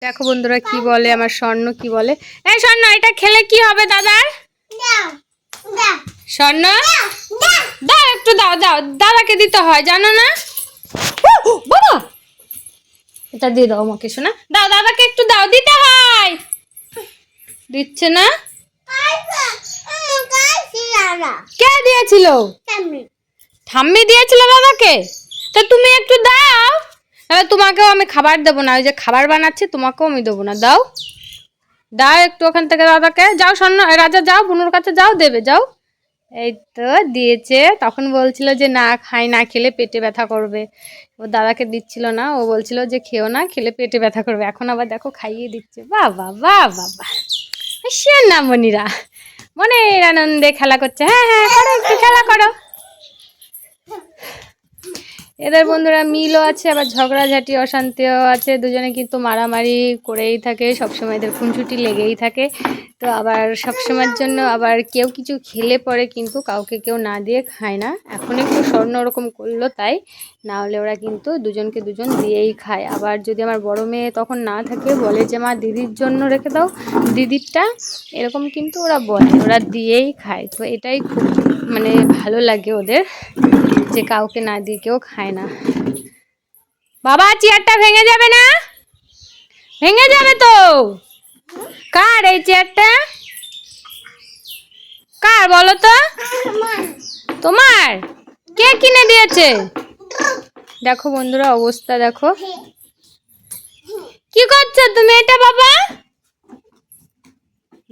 দেখো বন্ধুরা কি বলে আমার স্বর্ণ, কি বলে, এই স্বর্ণ এটা খেলে কি হবে দাদার? স্বর্ণ দাও, একটু দাও, দাও দাদাকে দিতে হয় জানো না? বাবা এটা দিয়ে দাও আমাকে, শোনা দাও, দাদাকে একটু দাও, দিতে হয়। দিচ্ছে না? কে দিয়েছিল? ঠাম্মি দিয়েছিল দাদাকে। তা তুমি একটু দাও, তোমাকেও আমি খাবার দেবো না, ওই যে খাবার বানাচ্ছি তোমাকেও আমি দেবো না। দাও দাও একটু ওখান থেকে দাদাকে। যাও স্বর্ণ, রাজা যাও, বুনুর কাছে যাও, দেবে যাও। এই তো দিয়েছে। তখন বলছিল যে না খাই, না খেলে পেটে ব্যথা করবে। ও দাদাকে দিচ্ছিল না, ও বলছিল যে খেও না, খেলে পেটে ব্যথা করবে। এখন আবার দেখো খাইয়ে দিচ্ছে। বাবা বাবা বাবা, সে না মনিরা মনের আনন্দে খেলা করছে। হ্যাঁ হ্যাঁ করো, একটু খেলা করো। এদের বন্ধুরা মিলও আছে, আবার ঝগড়াঝাটি অশান্তিও আছে। দুজনে কিন্তু মারামারি করেই থাকে, সবসময় এদের খুনসুটি লেগেই থাকে। তো আবার সবসময়ের জন্য আবার কেউ কিছু খেলে পরে কিন্তু কাউকে কেউ না দিয়ে খায় না। এখন একটু স্বর্ণ ওরকম করলো তাই, না হলে ওরা কিন্তু দুজনকে দুজন দিয়েই খায়। আবার যদি আমার বড় মেয়ে তখন না থাকে, বলে যে মা দিদির জন্য রেখে দাও, দিদিরটা, এরকম কিন্তু ওরা বলে, ওরা দিয়েই খায়। তো এটাই খুব মানে ভালো লাগে ওদের, যে কাউকে না দিয়ে কেউ খায় না। বাবা চেয়ারটা ভেঙে যাবে না? ভেঙে যাবে তো। কার এই চেয়ারটা? কার বলো তো? তোমার? কে কিনে দিয়েছে? দেখো বন্ধুরা অবস্থা দেখো। কি করছো তুমি এটা বাবা?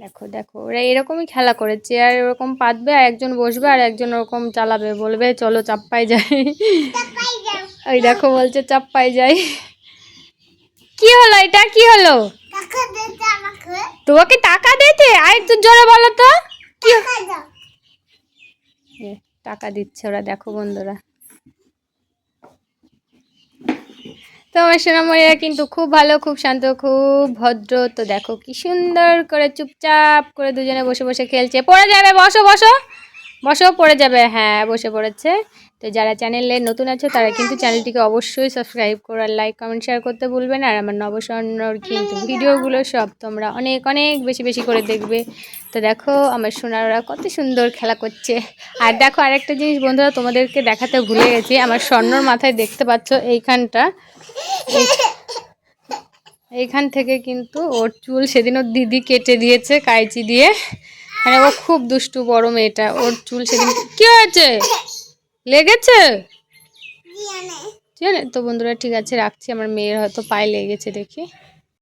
দেখো দেখো ওরা এরকমই খেলা করে, চেয়ার এরকম পাতবে আর একজন বসবে আর একজন ওরকম চালাবে, বলবে চলো চাপ্পাই যাই। ওই দেখো বলছে চাপ্পাই যাই। কি হলো এটা, কি হলো? তোমাকে টাকা দিতে? আর একটু জোরে বলো তো। কি টাকা দিচ্ছে ওরা, দেখো বন্ধুরা। তো আমার সোনামণিরা কিন্তু খুব ভালো, খুব শান্ত, খুব ভদ্র। তো দেখো কি সুন্দর করে চুপচাপ করে দুজনে বসে বসে খেলছে। পড়ে যাবে, বসো বসো বসো, পড়ে যাবে। হ্যাঁ বসে পড়েছে। তো যারা চ্যানেলে নতুন আছে তারা কিন্তু চ্যানেলটিকে অবশ্যই সাবস্ক্রাইব করো, আর লাইক কমেন্ট শেয়ার করতে ভুলবেন। আর আমার নবস্বর্ণর কিন্তু ভিডিওগুলো সব তোমরা অনেক অনেক বেশি বেশি করে দেখবে। তো দেখো আমার সোনারা কত সুন্দর খেলা করছে। আর দেখো আরেকটা জিনিস বন্ধুরা তোমাদেরকে দেখাতে ভুলে গেছি, আমার স্বর্ণর মাথায় দেখতে পাচ্ছ এইখানটা, এইখান থেকে কিন্তু ওর চুল সেদিন ওর দিদি কেটে দিয়েছে কাঁচি দিয়ে। মানে ও খুব দুষ্টু বড় মেয়েটা, ওর চুল সেদিন। কি হয়েছে? লেগেছে? তো বন্ধুরা ঠিক আছে রাখছি, আমার মেয়ের হয়তো পায়ে লেগেছে দেখি।